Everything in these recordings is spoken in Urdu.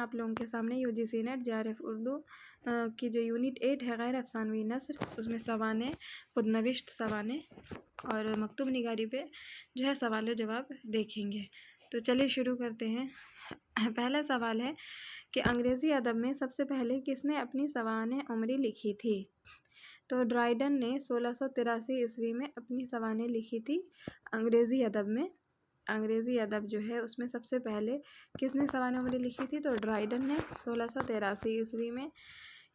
آپ لوگوں کے سامنے UGC نیٹ JRF اردو کی جو یونٹ 8 ہے غیر افسانوی نثر، اس میں سوانح، خود نوشت سوانح اور مکتوب نگاری پہ جو ہے سوال و جواب دیکھیں گے۔ تو چلیے شروع کرتے ہیں۔ پہلا سوال ہے کہ انگریزی ادب میں سب سے پہلے کس نے اپنی سوانح عمری لکھی تھی؟ تو ڈرائیڈن نے 1683 عیسوی میں اپنی سوانح لکھی تھی۔ انگریزی ادب میں، انگریزی ادب جو ہے اس میں سب سے پہلے کس نے سوانح عمری لکھی تھی؟ تو ڈرائیڈن نے 1683 عیسوی میں۔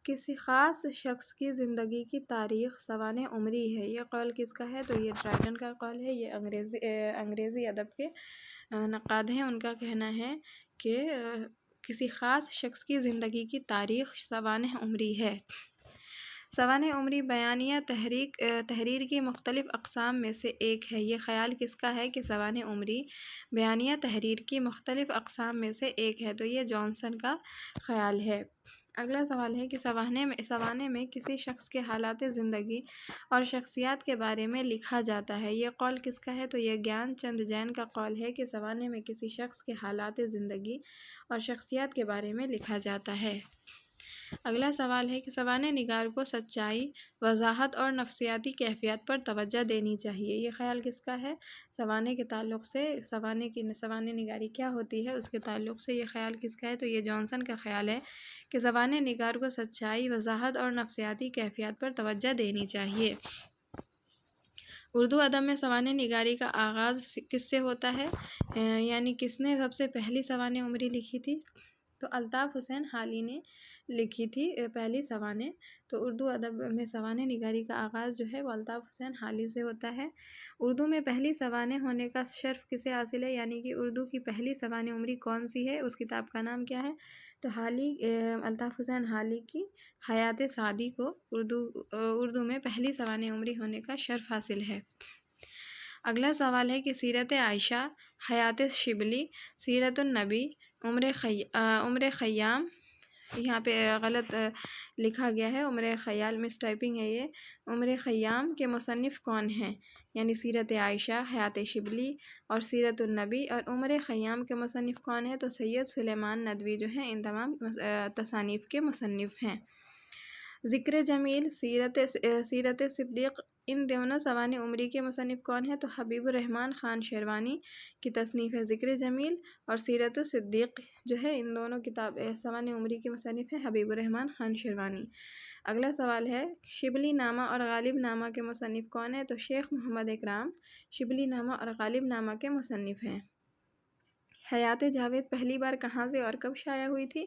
کسی خاص شخص کی زندگی کی تاریخ سوانح عمری ہے، یہ قول کس کا ہے؟ تو یہ ڈرائیڈن کا قول ہے۔ یہ انگریزی ادب کے نقاد ہیں، ان کا کہنا ہے کہ کسی خاص شخص کی زندگی کی تاریخ سوانح عمری ہے۔ سوانح عمری بیانیہ تحریر کی مختلف اقسام میں سے ایک ہے، یہ خیال کس کا ہے کہ سوانح عمری بیانیہ تحریر کی مختلف اقسام میں سے ایک ہے؟ تو یہ جانسن کا خیال ہے۔ اگلا سوال ہے کہ سوانح میں کسی شخص کے حالات زندگی اور شخصیات کے بارے میں لکھا جاتا ہے، یہ قول کس کا ہے؟ تو یہ گیان چند جین کا قول ہے کہ سوانح میں کسی شخص کے حالات زندگی اور شخصیات کے بارے میں لکھا جاتا ہے۔ اگلا سوال ہے کہ سوانح نگار کو سچائی، وضاحت اور نفسیاتی کیفیت پر توجہ دینی چاہیے، یہ خیال کس کا ہے؟ سوانح کے تعلق سے، سوانح نگاری کیا ہوتی ہے اس کے تعلق سے یہ خیال کس کا ہے؟ تو یہ جانسن کا خیال ہے کہ سوانح نگار کو سچائی، وضاحت اور نفسیاتی کیفیت پر توجہ دینی چاہیے۔ اردو ادب میں سوانح نگاری کا آغاز کس سے ہوتا ہے؟ یعنی کس نے سب سے پہلی سوانح عمری لکھی تھی؟ تو الطاف حسین حالی نے لکھی تھی پہلی سوانح۔ تو اردو ادب میں سوانح نگاری کا آغاز جو ہے وہ الطاف حسین حالی سے ہوتا ہے۔ اردو میں پہلی سوانح ہونے کا شرف کسے حاصل ہے؟ یعنی کہ اردو کی پہلی سوانح عمری کون سی ہے، اس کتاب کا نام کیا ہے؟ تو الطاف حسین حالی کی حیات سعدی کو اردو میں پہلی سوانح عمری ہونے کا شرف حاصل ہے۔ اگلا سوال ہے کہ سیرت عائشہ، حیات شبلی، سیرت النبی، عمر خیام، یہاں پہ غلط لکھا گیا ہے، عمر خیال، مس ٹائپنگ ہے یہ، عمر خیام کے مصنف کون ہیں؟ یعنی سیرت عائشہ، حیات شبلی اور سیرت النبی اور عمر خیام کے مصنف کون ہیں؟ تو سید سلیمان ندوی جو ہیں ان تمام تصانیف کے مصنف ہیں۔ ذکر جمیل، سیرت صدیق، ان دونوں سوانح عمری کے مصنف کون ہیں؟ تو حبیب الرحمن خان شیروانی کی تصنیف ہے ذکر جمیل، اور سیرت صدیق جو ہے ان دونوں سوانح عمری کے مصنف ہیں حبیب الرحمن خان شیروانی۔ اگلا سوال ہے شبلی نامہ اور غالب نامہ کے مصنف کون ہیں؟ تو شیخ محمد اکرام شبلی نامہ اور غالب نامہ کے مصنف ہیں۔ حیات جاوید پہلی بار کہاں سے اور کب شائع ہوئی تھی؟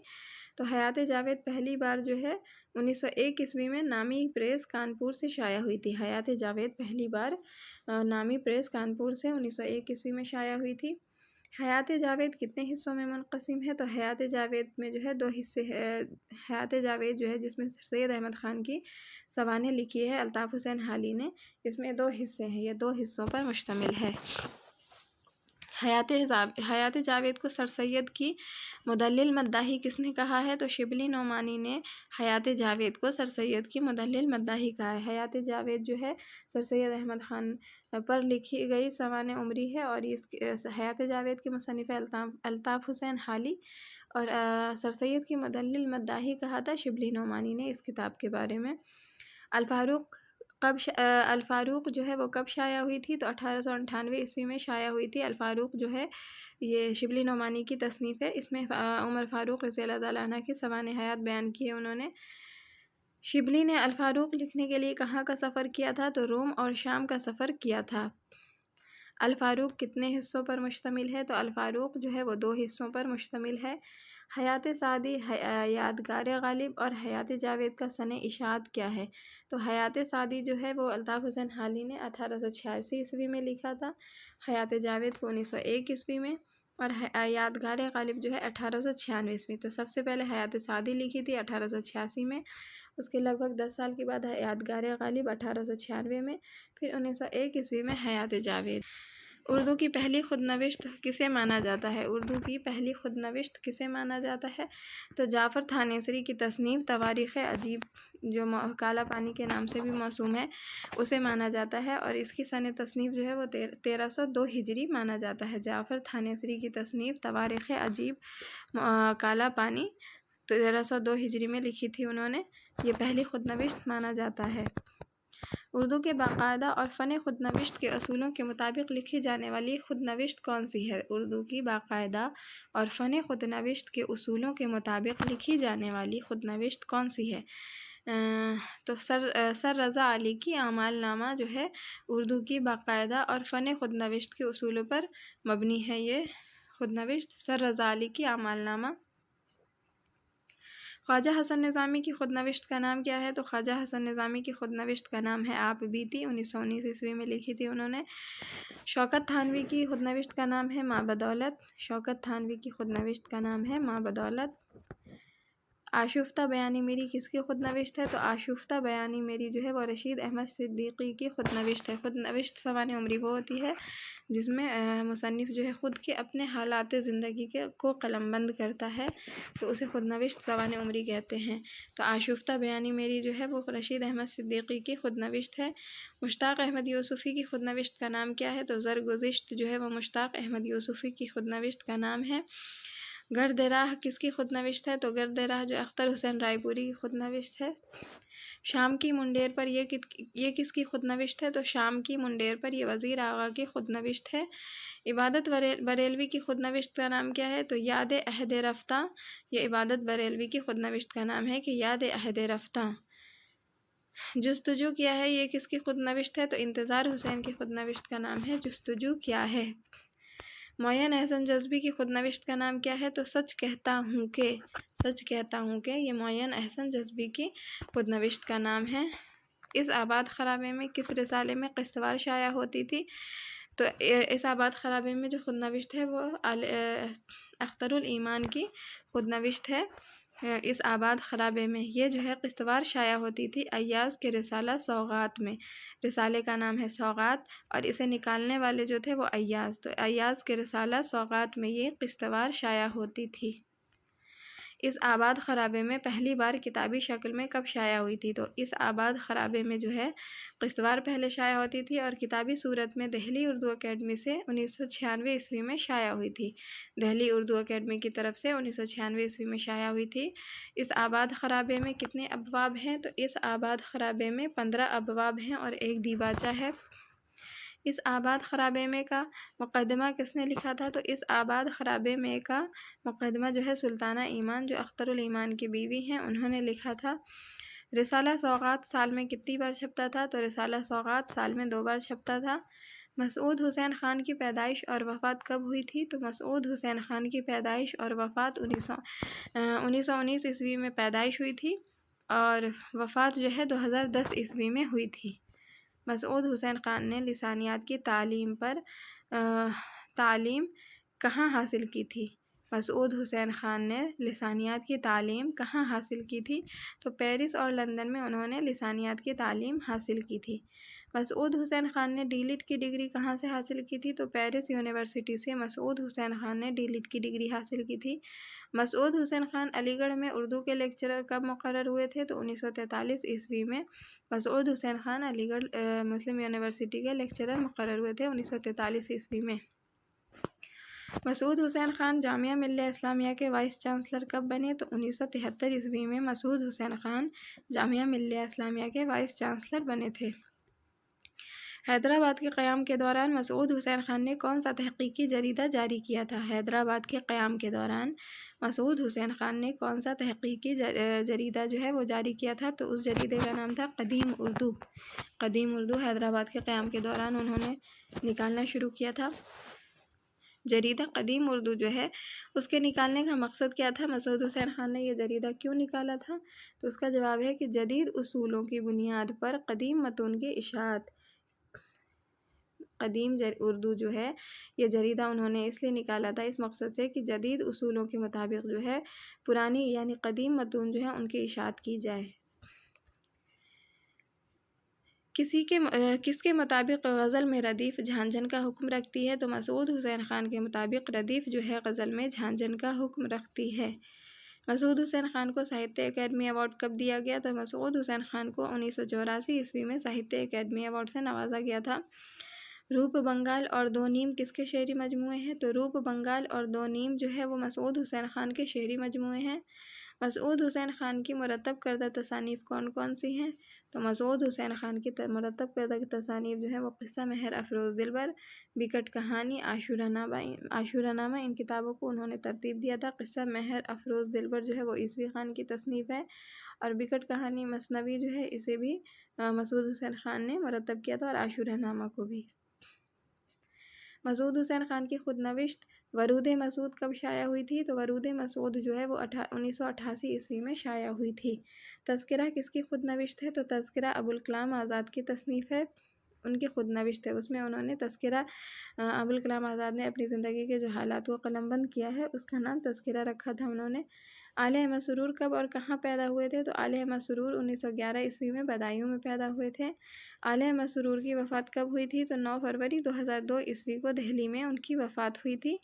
تو حیات جاوید پہلی بار جو ہے 1901 عیسوی میں نامی پریس کانپور سے شائع ہوئی تھی۔ حیات جاوید پہلی بار نامی پریس کانپور سے 1901 عیسوی میں شائع ہوئی تھی۔ حیات جاوید کتنے حصوں میں منقسم ہے؟ تو حیات جاوید میں جو ہے 2 حصے ہیں۔ حیات جاوید جو ہے جس میں سید احمد خان کی سوانح لکھی ہے الطاف حسین حالی نے، اس میں 2 حصے ہیں، یہ 2 حصوں پر مشتمل ہے۔ حیات جاوید کو سر سید کی مدلل مداحی کس نے کہا ہے؟ تو شبلی نعمانی نے حیات جاوید کو سر سید کی مدلل مداحی کہا ہے۔ حیات جاوید جو ہے سر سید احمد خان پر لکھی گئی سوانح عمری ہے، اور اس حیات جاوید کے مصنف الطاف حسین حالی، اور سر سید کی مدلل مداحی کہا تھا شبلی نعمانی نے اس کتاب کے بارے میں۔ الفاروق جو ہے وہ کب شائع ہوئی تھی؟ تو 1898 عیسوی میں شائع ہوئی تھی۔ الفاروق جو ہے یہ شبلی نعمانی کی تصنیف ہے، اس میں عمر فاروق رضی اللہ تعالیٰ عنہ کی سوانح حیات بیان کی ہے انہوں نے۔ شبلی نے الفاروق لکھنے کے لیے کہاں کا سفر کیا تھا؟ تو روم اور شام کا سفر کیا تھا۔ الفاروق کتنے حصوں پر مشتمل ہے؟ تو الفاروق جو ہے وہ 2 حصوں پر مشتمل ہے۔ حیات سعدی، یادگار غالب اور حیات جاوید کا سنِ اشاعت کیا ہے؟ تو حیات سعدی جو ہے وہ الطاف حسین حالی نے 1886 عیسوی میں لکھا تھا، حیات جاوید کو 1901 عیسوی میں، اور یادگار غالب جو ہے 1896 عیسوی۔ تو سب سے پہلے حیات سعدی لکھی تھی 1886 میں، اس کے لگ بھگ 10 سال کے بعد یادگار غالب 1896 میں، پھر 1901 عیسوی میں حیات جاوید۔ اردو کی پہلی خود نوشت کسے مانا جاتا ہے؟ اردو کی پہلی خود نوشت کسے مانا جاتا ہے؟ تو جعفر تھانیسری کی تصنیف تواریخ عجیب، جو کالا پانی کے نام سے بھی موسوم ہے، اسے مانا جاتا ہے، اور اس کی سن تصنیف جو ہے وہ 1302 ہجری مانا جاتا ہے۔ جعفر تھانیسری کی تصنیف تواریخ عجیب کالا پانی 1302 ہجری میں لکھی تھی انہوں نے، یہ پہلی خود نوشت مانا جاتا ہے۔ اردو کے باقاعدہ اور فن خود نوشت کے اصولوں کے مطابق لکھی جانے والی خود نوشت کون سی ہے؟ اردو کی باقاعدہ اور فن خود نوشت کے اصولوں کے مطابق لکھی جانے والی خود نوشت کون سی ہے؟ تو سر رضا علی کی اعمال نامہ جو ہے اردو کی باقاعدہ اور فن خود نوشت کے اصولوں پر مبنی ہے۔ یہ خود نوشت سر رضا علی کی اعمال نامہ۔ خواجہ حسن نظامی کی خود نوشت کا نام کیا ہے؟ تو خواجہ حسن نظامی کی خود نوشت کا نام ہے آپ بیتی، 1919 عیسوی میں لکھی تھی انہوں نے۔ شوکت تھانوی کی خود نوشت کا نام ہے ماں بدولت، شوکت تھانوی کی خود نوشت کا نام ہے ماں بدولت۔ آشفتہ بیانی میری کس کی خود نوشت ہے؟ تو آشفتہ بیانی میری جو ہے وہ رشید احمد صدیقی کی خود نوشت ہے۔ خود نوشت سوانح عمری وہ ہوتی ہے جس میں مصنف جو ہے خود کے اپنے حالات زندگی کو قلم بند کرتا ہے، تو اسے خود نوشت سوانح عمری کہتے ہیں۔ تو آشفتہ بیانی میری جو ہے وہ رشید احمد صدیقی کی خود نوشت ہے۔ مشتاق احمد یوسفی کی خود نوشت کا نام کیا ہے؟ تو زرگزشت جو ہے وہ مشتاق احمد یوسفی کی خود نوشت کا نام ہے۔ گرد راہ کس کی خود نوشت ہے؟ تو گرد راہ جو اختر حسین رائے پوری کی خود نوشت ہے۔ شام کی منڈیر پر یہ کس کی خود نوشت ہے؟ تو شام کی منڈیر پر یہ وزیر آغا کی خود نوشت ہے۔ عبادت بریلوی کی خود نوشت کا نام کیا ہے؟ تو یاد عہد رفتہ، یہ عبادت بریلوی کی خود نوشت کا نام ہے کہ یاد عہد رفتہ۔ جستجو کیا ہے یہ کس کی خود نوشت ہے؟ تو انتظار حسین کی خود نوشت کا نام ہے جستجو کیا ہے۔ معین احسن جذبی کی خود نوشت کا نام کیا ہے؟ تو سچ کہتا ہوں کہ یہ معین احسن جذبی کی خود نوشت کا نام ہے۔ اس آباد خرابے میں کس رسالے میں قسطوار شائع ہوتی تھی؟ تو اس آباد خرابے میں جو خود نوشت ہے وہ اختر الایمان کی خود نوشت ہے۔ اس آباد خرابے میں یہ جو ہے قسطوار شائع ہوتی تھی ایاز کے رسالہ سوغات میں، رسالے کا نام ہے سوغات، اور اسے نکالنے والے جو تھے وہ ایاز، تو ایاز کے رسالہ سوغات میں یہ قسطوار شائع ہوتی تھی۔ اس آباد خرابے میں پہلی بار کتابی شکل میں کب شائع ہوئی تھی؟ تو اس آباد خرابے میں جو ہے قسطوار پہلے شائع ہوتی تھی اور کتابی صورت میں دہلی اردو اکیڈمی سے 1996 عیسوی میں شائع ہوئی تھی، دہلی اردو اکیڈمی کی طرف سے 1996 عیسوی میں شائع ہوئی تھی۔ اس آباد خرابے میں کتنے ابواب ہیں؟ تو اس آباد خرابے میں 15 ابواب ہیں اور ایک دیباچہ ہے۔ اس آباد خرابے میں کا مقدمہ کس نے لکھا تھا؟ تو اس آباد خرابے میں کا مقدمہ جو ہے سلطانہ ایمان جو اختر الایمان کی بیوی ہیں انہوں نے لکھا تھا۔ رسالہ سوغات سال میں کتنی بار چھپتا تھا؟ تو رسالہ سوغات سال میں 2 بار چھپتا تھا۔ مسعود حسین خان کی پیدائش اور وفات کب ہوئی تھی؟ تو مسعود حسین خان کی پیدائش اور وفات 1919 عیسوی میں پیدائش ہوئی تھی اور وفات جو ہے 2010 عیسوی میں ہوئی تھی۔ مسعود حسین خان نے لسانیات کی تعلیم کہاں حاصل کی تھی؟ مسعود حسین خان نے لسانیات کی تعلیم کہاں حاصل کی تھی؟ تو پیرس اور لندن میں انہوں نے لسانیات کی تعلیم حاصل کی تھی۔ مسعود حسین خان نے ڈی لٹ کی ڈگری کہاں سے حاصل کی تھی؟ تو پیرس یونیورسٹی سے مسعود حسین خان نے ڈی لٹ کی ڈگری حاصل کی تھی۔ مسعود حسین خان علی گڑھ میں اردو کے لیکچرر کب مقرر ہوئے تھے؟ تو 1943 عیسوی میں مسعود حسین خان علی گڑھ مسلم یونیورسٹی کے لیکچرر مقرر ہوئے تھے 1943 عیسوی میں۔ مسعود حسین خان جامعہ ملیہ اسلامیہ کے وائس چانسلر کب بنے؟ تو 1973 عیسوی میں مسعود حسین خان جامعہ ملیہ اسلامیہ کے وائس چانسلر بنے تھے۔ حیدرآباد کے قیام کے دوران مسعود حسین خان نے کون سا تحقیقی جریدہ جاری کیا تھا؟ حیدرآباد کے قیام کے دوران مسعود حسین خان نے کون سا تحقیقی جریدہ جو ہے وہ جاری کیا تھا؟ تو اس جریدے کا نام تھا قدیم اردو۔ قدیم اردو حیدرآباد کے قیام کے دوران انہوں نے نکالنا شروع کیا تھا۔ جریدہ قدیم اردو جو ہے اس کے نکالنے کا مقصد کیا تھا؟ مسعود حسین خان نے یہ جریدہ کیوں نکالا تھا؟ تو اس کا جواب ہے کہ جدید اصولوں کی بنیاد پر قدیم متون کی اشاعت۔ قدیم اردو جو ہے یہ جریدہ انہوں نے اس لیے نکالا تھا اس مقصد سے کہ جدید اصولوں کے مطابق جو ہے پرانی یعنی قدیم متون جو ہے ان کی اشاعت کی جائے۔ کس کے مطابق غزل میں ردیف جھانجھن کا حکم رکھتی ہے؟ تو مسعود حسین خان کے مطابق ردیف جو ہے غزل میں جھانجھن کا حکم رکھتی ہے۔ مسعود حسین خان کو ساہتیہ اکیڈمی ایوارڈ کب دیا گیا؟ تو مسعود حسین خان کو 1984 عیسوی میں ساہتیہ اکیڈمی ایوارڈ سے نوازا گیا تھا۔ روپ بنگال اور دو نیم کس کے شعری مجموعے ہیں؟ تو روپ بنگال اور دو نیم جو ہے وہ مسعود حسین خان کے شعری مجموعے ہیں۔ مسعود حسین خان کی مرتب کردہ تصانیف کون کون سی ہیں؟ تو مسعود حسین خان کی مرتب کردہ تصانیف جو ہے وہ قصہ مہر افروز دلبر، بکٹ کہانی، عاشورہ نامہ، ان کتابوں کو انہوں نے ترتیب دیا تھا۔ قصہ مہر افروز دلبر جو ہے وہ عیسوی خان کی تصنیف ہے، اور بکٹ کہانی مثنوی جو ہے اسے بھی مسعود حسین خان نے مرتب کیا تھا، اور عاشورہ نامہ کو بھی۔ مسعود حسین خان کی خود نوشت ورود مسعود کب شائع ہوئی تھی؟ تو ورود مسعود جو ہے وہ 1988 عیسوی میں شائع ہوئی تھی۔ تذکرہ کس کی خود نوشت ہے؟ تو تذکرہ ابوالکلام آزاد کی تصنیف ہے، ان کی خود نوشت ہے۔ اس میں انہوں نے تذکرہ ابوالکلام آزاد نے اپنی زندگی کے جو حالات کو قلم بند کیا ہے اس کا نام تذکرہ رکھا تھا انہوں نے۔ آل احمد سرور کب اور کہاں پیدا ہوئے تھے؟ تو آل احمد سرور 1911 عیسوی میں بدایوں میں پیدا ہوئے تھے۔ آل احمد سرور کی وفات کب ہوئی تھی؟ تو 9 فروری 2002 عیسوی کو دہلی میں ان کی وفات ہوئی تھی۔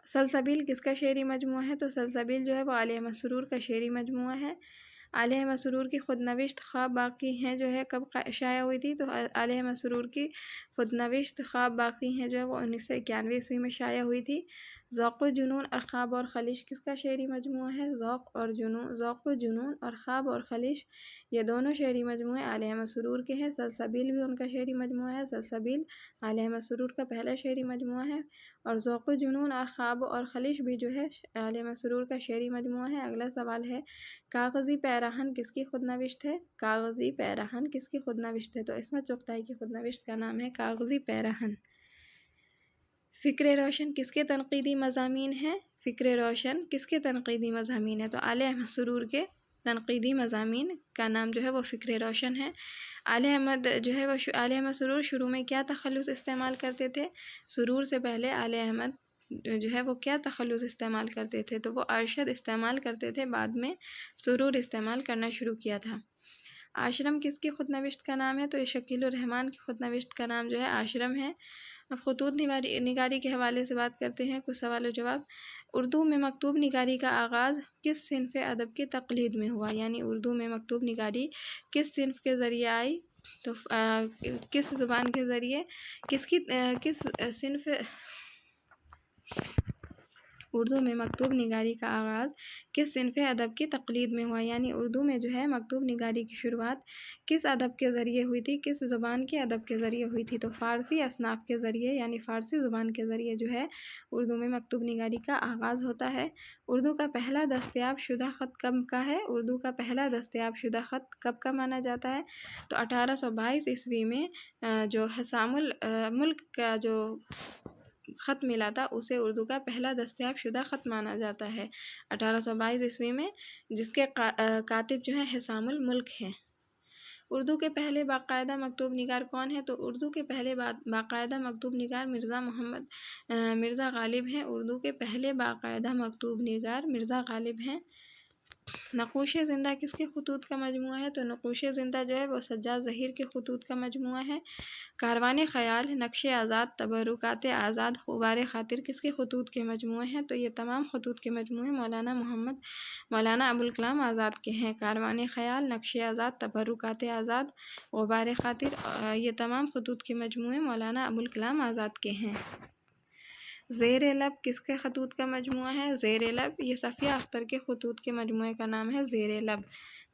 سلسبیل کس کا شعری مجموعہ ہے؟ تو سلسبیل جو ہے وہ آل احمد سرور کا شعری مجموعہ ہے۔ آل احمد سرور کی خود نوشت خواب باقی ہیں جو ہے کب شائع ہوئی تھی؟ تو آل احمد سرور کی خود نوشت خواب باقی ہیں جو ہے وہ 1991 عیسوی میں شائع ہوئی تھی۔ ذوق و جنون اور خواب اور خلش کس کا شعری مجموعہ ہے؟ ذوق و جنون اور خواب اور خلش یہ دونوں شعری مجموعے آل احمد سرور کے ہیں۔ سلسبیل بھی ان کا شعری مجموعہ ہے۔ سلسبیل آل احمد سرور کا پہلا شعری مجموعہ ہے، اور ذوق و جنون اور خواب اور خلش بھی جو ہے آل احمد سرور کا شعری مجموعہ ہے۔ اگلا سوال ہے کاغذی پیراہن کس کی خود نوشت ہے؟ کاغذی پیراہن کس کی خود نوشت ہے؟ تو عصمت چغتائی کی خود نوشت کا نام ہے کاغذی پیراہن۔ فکر روشن کس کے تنقیدی مضامین ہیں؟ فکر روشن کس کے تنقیدی مضامین ہیں؟ تو آل احمد سرور کے تنقیدی مضامین کا نام جو ہے وہ فکر روشن ہے۔ آل احمد سرور شروع میں کیا تخلص استعمال کرتے تھے؟ سرور سے پہلے آل احمد جو ہے وہ کیا تخلص استعمال کرتے تھے؟ تو وہ ارشد استعمال کرتے تھے، بعد میں سرور استعمال کرنا شروع کیا تھا۔ آشرم کس کی خود نوشت کا نام ہے؟ تو یہ شکیل الرحمن کی خود نوشت کا نام جو ہے آشرم ہے۔ اب خطوط نگاری کے حوالے سے بات کرتے ہیں، کچھ سوال و جواب۔ اردو میں مکتوب نگاری کا آغاز کس صنف ادب کی تقلید میں ہوا؟ یعنی اردو میں مکتوب نگاری کس صنف کے ذریعے آئی؟ تو کس زبان کے ذریعے کس صنف اردو میں مکتوب نگاری کا آغاز کس صنف ادب کی تقلید میں ہوا؟ یعنی اردو میں جو ہے مکتوب نگاری کی شروعات کس ادب کے ذریعے ہوئی تھی، کس زبان کے ادب کے ذریعے ہوئی تھی؟ تو فارسی اصناف کے ذریعے، یعنی فارسی زبان کے ذریعے جو ہے اردو میں مکتوب نگاری کا آغاز ہوتا ہے۔ اردو کا پہلا دستیاب شدہ خط کب کا ہے؟ اردو کا پہلا دستیاب شدہ خط کب کا مانا جاتا ہے؟ تو 1822 عیسوی میں جو حسام الملک کا جو خط ملا تھا اسے اردو کا پہلا دستیاب شدہ خط مانا جاتا ہے 1822 عیسوی میں، جس کے کاتب جو ہیں حسام الملک ہیں۔ اردو کے پہلے باقاعدہ مکتوب نگار کون ہیں؟ تو اردو کے پہلے باقاعدہ مکتوب نگار مرزا غالب ہیں۔ اردو کے پہلے باقاعدہ مکتوب نگار مرزا غالب ہیں۔ نقوش زندہ کس کے خطوط کا مجموعہ ہے؟ تو نقوش زندہ جو ہے وہ سجاد ظہیر کے خطوط کا مجموعہ ہے۔ کاروان خیال، نقش آزاد، تبرکات آزاد، غبار خاطر کس کے خطوط کے مجموعے ہیں؟ تو یہ تمام خطوط کے مجموعے مولانا ابوالکلام آزاد کے ہیں۔ کاروان خیال، نقش آزاد، تبرکات آزاد، غبار خاطر یہ تمام خطوط کے مجموعے مولانا ابوالکلام آزاد کے ہیں۔ زیر لب کس کے خطوط کا مجموعہ ہے؟ زیر لب یہ صفیہ اختر کے خطوط کے مجموعے کا نام ہے زیر لب۔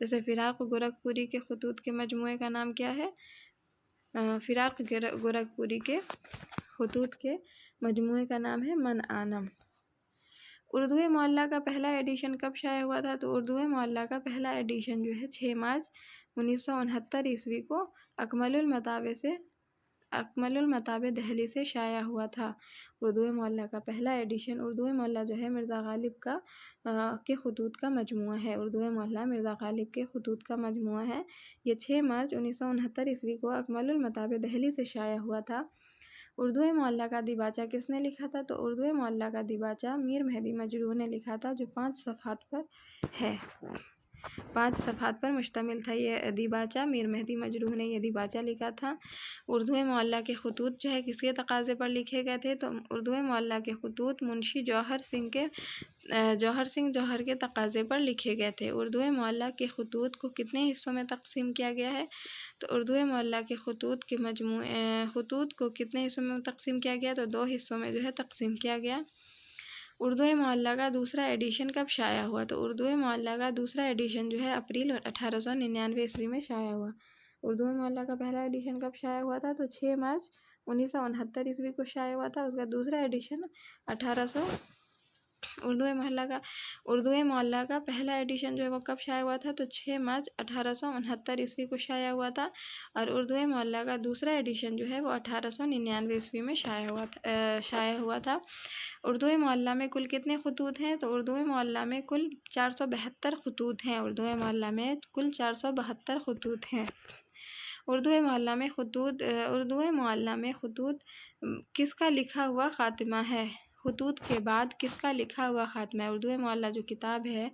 جیسے فراق گورکھپوری کے خطوط کے مجموعے کا نام کیا ہے؟ فراق گورکھپوری کے خطوط کے مجموعے کا نام ہے من آنم۔ اردو معلیٰ کا پہلا ایڈیشن کب شائع ہوا تھا؟ تو اردو معلیٰ کا پہلا ایڈیشن جو ہے 6 مارچ 1969 عیسوی کو اکمل المطابع دہلی سے شائع ہوا تھا۔ اردو معلیٰ کا پہلا ایڈیشن، اردو معلیٰ جو ہے مرزا غالب کے خطوط کا مجموعہ ہے۔ اردو معلیٰ مرزا غالب کے خطوط کا مجموعہ ہے۔ یہ 6 مارچ 1969 عیسوی کو اکمل المطابع دہلی سے شائع ہوا تھا۔ اردو معلیٰ کا دیباچہ کس نے لکھا تھا؟ تو اردو معلیٰ کا دیباچہ میر مہدی مجروح نے لکھا تھا، جو 5 صفحات پر ہے۔ 5 صفحات پر مشتمل تھا۔ یہ دیباچہ میر مہدی مجروح نے یہ دیباچہ لکھا تھا۔ اردو معلیٰ کے خطوط جو ہے کس کے تقاضے پر لکھے گئے تھے؟ تو اردو معلیٰ کے خطوط منشی جوہر سنگھ جوہر کے تقاضے پر لکھے گئے تھے۔ اردو معلیٰ کے خطوط کو کتنے حصوں میں تقسیم کیا گیا ہے؟ تو اردو معلیٰ کے خطوط کو کتنے حصوں میں تقسیم کیا گیا؟ تو 2 حصوں میں جو ہے تقسیم کیا گیا۔ اردو معلیٰ کا دوسرا ایڈیشن کب شائع ہوا؟ تو اردو معلیٰ کا دوسرا ایڈیشن جو ہے اپریل 1899 عیسوی میں شائع ہوا۔ اردو معلیٰ کا پہلا ایڈیشن کب شائع ہوا تھا؟ تو 6 مارچ 1969 عیسوی کو شائع ہوا تھا۔ اس کا دوسرا ایڈیشن اردو معلیٰ کا پہلا ایڈیشن جو ہے وہ کب شائع ہوا تھا؟ تو 6 مارچ 1869 عیسوی کو شائع ہوا تھا، اور اردو معلیٰ کا دوسرا ایڈیشن جو ہے وہ 1899 عیسوی میں شائع ہوا تھا۔ اردو معلیٰ میں کل کتنے خطوط ہیں؟ تو اردو معلیٰ میں کل 472 خطوط ہیں۔ اردو معلیٰ میں کل 472 خطوط ہیں۔ اردو معلیٰ میں خطوط کس کا لکھا ہوا خاتمہ ہے؟ خطوط کے بعد کس کا لکھا ہوا خاتمہ ہے؟ اردو معلیٰ جو کتاب ہے،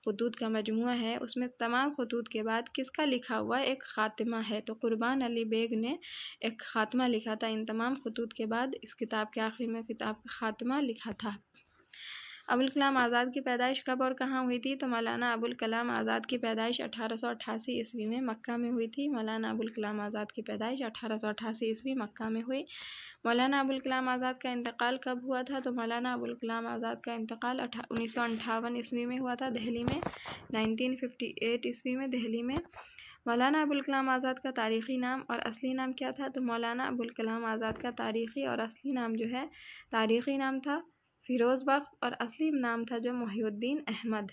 خطوط کا مجموعہ ہے، اس میں تمام خطوط کے بعد کس کا لکھا ہوا ایک خاتمہ ہے؟ تو قربان علی بیگ نے ایک خاتمہ لکھا تھا ان تمام خطوط کے بعد، اس کتاب کے آخر میں کتاب کا خاتمہ لکھا تھا۔ ابوالکلام آزاد کی پیدائش کب اور کہاں ہوئی تھی؟ تو مولانا ابوالکلام آزاد کی پیدائش 1888 عیسوی میں مکہ میں ہوئی تھی۔ مولانا ابوالکلام آزاد کی پیدائش 1888 عیسوی مکہ میں ہوئی۔ مولانا ابوالکلام آزاد کا انتقال کب ہوا تھا؟ تو مولانا ابوالکلام آزاد کا انتقال 1958 عیسوی میں ہوا تھا، دہلی میں 1958 عیسوی میں دہلی میں۔ مولانا ابوالکلام آزاد کا تاریخی نام اور اصلی نام کیا تھا؟ تو مولانا ابوالکلام آزاد کا تاریخی اور اصلی نام جو ہے، تاریخی نام تھا فیروز بخش اور اصلی نام تھا جو محی الدین احمد۔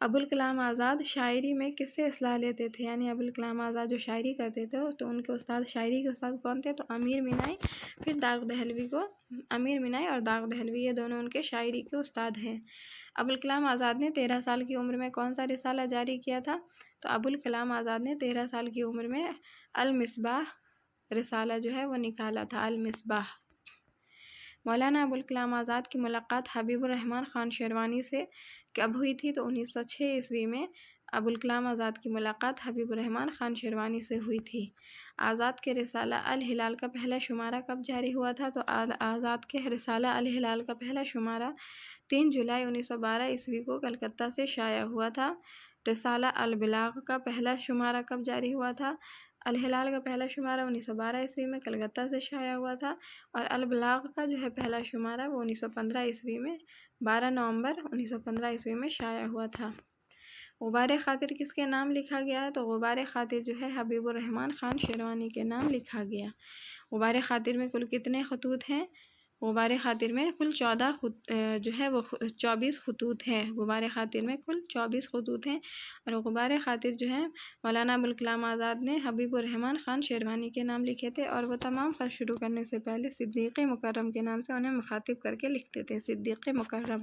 ابوالکلام آزاد شاعری میں کس سے اصلاح لیتے تھے؟ یعنی ابوالکلام آزاد جو شاعری کرتے تھے تو ان کے شاعری کے استاد کون تھے؟ تو امیر مینائی، پھر داغ دہلوی امیر مینائی اور داغ دہلوی، یہ دونوں ان کے شاعری کے استاد ہیں۔ ابوالکلام آزاد نے 13 سال کی عمر میں کون سا رسالہ جاری کیا تھا؟ تو ابوالکلام آزاد نے 13 سال کی عمر میں المصباح رسالہ جو ہے وہ نکالا تھا، المصباح۔ مولانا ابوالکلام آزاد کی ملاقات حبیب الرحمن خان شیروانی سے کب ہوئی تھی؟ تو 1906 عیسوی میں ابوالکلام آزاد کی ملاقات حبیب الرحمن خان شیروانی سے ہوئی تھی۔ آزاد کے رسالہ الہلال کا پہلا شمارہ کب جاری ہوا تھا؟ تو آزاد کے رسالہ الہلال کا پہلا شمارہ 3 جولائی 1912 عیسوی کو کلکتہ سے شائع ہوا تھا۔ رسالہ البلاغ کا پہلا شمارہ کب جاری ہوا تھا؟ الہلال کا پہلا شمارہ 1912 عیسوی میں کلکتہ سے شائع ہوا تھا، اور البلاغ کا جو ہے پہلا شمارہ وہ 1915 عیسوی میں 12 نومبر 1915 عیسوی میں شائع ہوا تھا۔ غبار خاطر کس کے نام لکھا گیا ہے؟ تو غبار خاطر جو ہے حبیب الرحمن خان شیروانی کے نام لکھا گیا۔ غبار خاطر میں کل کتنے خطوط ہیں؟ غبار خاطر میں کل 24 خطوط ہیں۔ غبار خاطر میں کل 24 خطوط ہیں، اور غبار خاطر جو ہے مولانا ابوالکلام آزاد نے حبیب الرحمن خان شیروانی کے نام لکھے تھے، اور وہ تمام خط شروع کرنے سے پہلے صدیق مکرم کے نام سے انہیں مخاطب کر کے لکھتے تھے، صدیق مکرم۔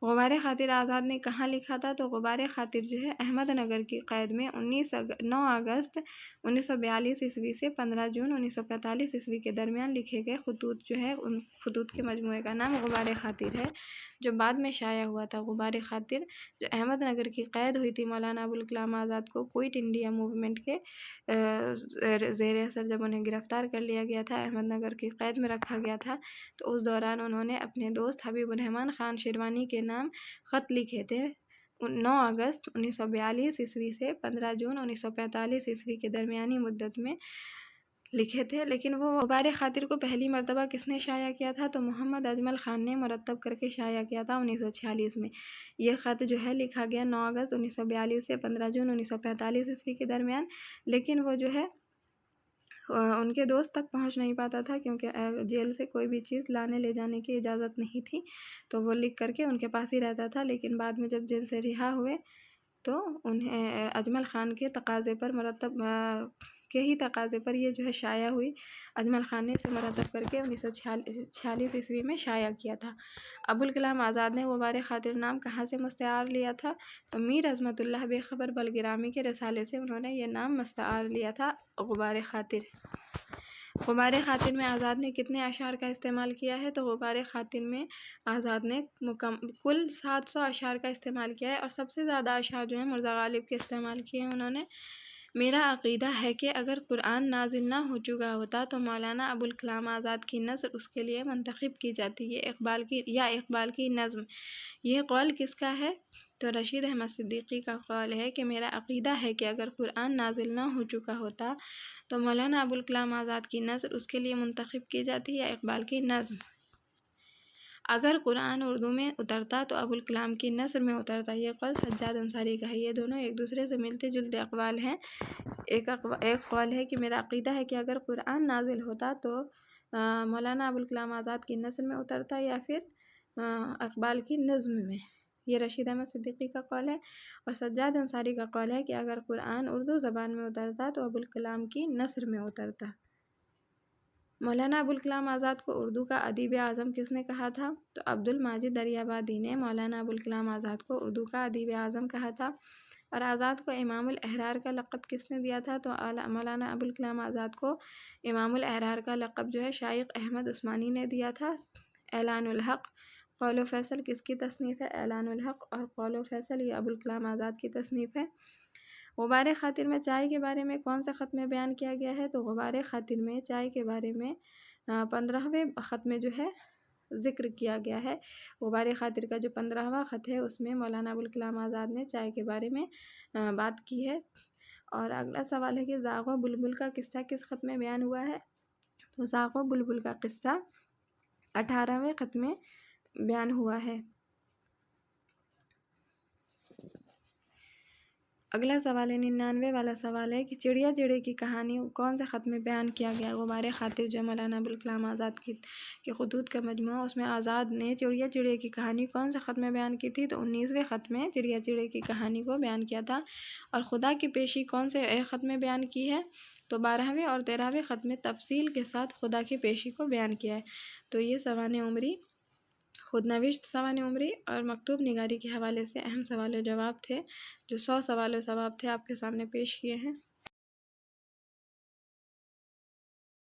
غبار خاطر آزاد نے کہاں لکھا تھا؟ تو غبار خاطر جو ہے احمد نگر کی قید میں 9 اگست 1942 عیسوی سے 15 جون 1945 عیسوی کے درمیان لکھے گئے خطوط جو ہے، ان خطوط کے مجموعے کا نام غبار خاطر ہے، جو بعد میں شائع ہوا تھا۔ غبار خاطر جو احمد نگر کی قید ہوئی تھی مولانا ابوالکلام آزاد کو کوئٹ انڈیا موومنٹ کے زیر اثر جب انہیں گرفتار کر لیا گیا تھا، احمد نگر کی قید میں رکھا گیا تھا، تو اس دوران انہوں نے اپنے دوست حبیب الرحمن خان شیروانی کے نام خط لکھے تھے۔ 9 اگست 1942 عیسوی سے 15 جون 1945 عیسوی کے درمیانی مدت میں لکھے تھے، لیکن وہ غبار خاطر کو پہلی مرتبہ کس نے شائع کیا تھا؟ تو محمد اجمل خان نے مرتب کر کے شائع کیا تھا 1946 میں۔ یہ خط جو ہے لکھا گیا 9 اگست 1942 سے 15 جون 1945 عیسوی کے درمیان، لیکن وہ جو ہے ان کے دوست تک پہنچ نہیں پاتا تھا، کیونکہ جیل سے کوئی بھی چیز لانے لے جانے کی اجازت نہیں تھی، تو وہ لکھ کر کے ان کے پاس ہی رہتا تھا۔ لیکن بعد میں جب جیل سے رہا ہوئے تو انہیں اجمل خان کے تقاضے پر یہ جو ہے شائع ہوئی۔ اجمل خان نے اسے مرتب کر کے 1946 عیسوی میں شائع کیا تھا۔ ابوالکلام آزاد نے غبار خاطر نام کہاں سے مستعار لیا تھا؟ تو میر عظمت اللہ بے خبر بلگرامی کے رسالے سے انہوں نے یہ نام مستعار لیا تھا، غبار خاطر۔ غبار خاطر میں آزاد نے کتنے اشعار کا استعمال کیا ہے؟ تو غبار خاطر میں آزاد نے کل 700 اشعار کا استعمال کیا ہے، اور سب سے زیادہ اشعار جو ہیں مرزا غالب کے استعمال کیے ہیں انہوں نے۔ میرا عقیدہ ہے کہ اگر قرآن نازل نہ ہو چکا ہوتا تو مولانا ابوالکلام آزاد کی نثر اس کے لیے منتخب کی جاتی، یہ اقبال کی نظم۔ یہ قول کس کا ہے؟ تو رشید احمد صدیقی کا قول ہے کہ میرا عقیدہ ہے کہ اگر قرآن نازل نہ ہو چکا ہوتا تو مولانا ابوالکلام آزاد کی نثر اس کے لیے منتخب کی جاتی یا اقبال کی نظم۔ اگر قرآن اردو میں اترتا تو ابوالکلام کی نثر میں اترتا، یہ قول سجاد انصاری کا ہے۔ یہ دونوں ایک دوسرے سے ملتے جلتے اقوال ہیں۔ ایک قول ہے کہ میرا عقیدہ ہے کہ اگر قرآن نازل ہوتا تو مولانا ابوالکلام آزاد کی نثر میں اترتا یا پھر اقبال کی نظم میں، یہ رشید احمد صدیقی کا قول ہے۔ اور سجاد انصاری کا قول ہے کہ اگر قرآن اردو زبان میں اترتا تو ابوالکلام کی نثر میں اترتا۔ مولانا ابوالکلام آزاد کو اردو کا ادیب اعظم کس نے کہا تھا؟ تو عبدالماجد دریابادی نے مولانا ابوالکلام آزاد کو اردو کا ادیب اعظم کہا تھا۔ اور آزاد کو امام الاحرار کا لقب کس نے دیا تھا؟ تو مولانا ابوالکلام آزاد کو امام الاحرار کا لقب جو ہے شائخ احمد عثمانی نے دیا تھا۔ اعلان الحق قول و فیصل کس کی تصنیف ہے؟ اعلان الحق اور قول و فیصل یہ ابوالکلام آزاد کی تصنیف ہے۔ غبار خاطر میں چائے کے بارے میں کون سے خط میں بیان کیا گیا ہے؟ تو غبار خاطر میں چائے کے بارے میں 15ویں خط میں جو ہے ذکر کیا گیا ہے۔ غبار خاطر کا جو 15واں خط ہے اس میں مولانا ابوالکلام آزاد نے چائے کے بارے میں بات کی ہے۔ اور اگلا سوال ہے کہ زاغ و بلبل کا قصہ کس خط میں بیان ہوا ہے؟ تو زاغ و بلبل کا قصہ 18ویں خط میں بیان ہوا ہے۔ اگلا سوال ہے 99 والا سوال ہے کہ چڑیا چڑے کی کہانی کون سے خط میں بیان کیا گیا؟ غبار خاطر جو مولانا ابوالکلام آزاد کی خطوط کا مجموعہ، اس میں آزاد نے چڑیا چڑے کی کہانی کون سے خط میں بیان کی تھی؟ تو 19ویں خط میں چڑیا چڑے کی کہانی کو بیان کیا تھا۔ اور خدا کی پیشی کون سے خط میں بیان کی ہے؟ تو 12ویں اور 13ویں خط میں تفصیل کے ساتھ خدا کی پیشی کو بیان کیا ہے۔ تو یہ سوانح عمری، خود نوشت سوانح عمری اور مکتوب نگاری کے حوالے سے اہم سوال و جواب تھے، جو 100 سوال و جواب تھے آپ کے سامنے پیش کیے ہیں۔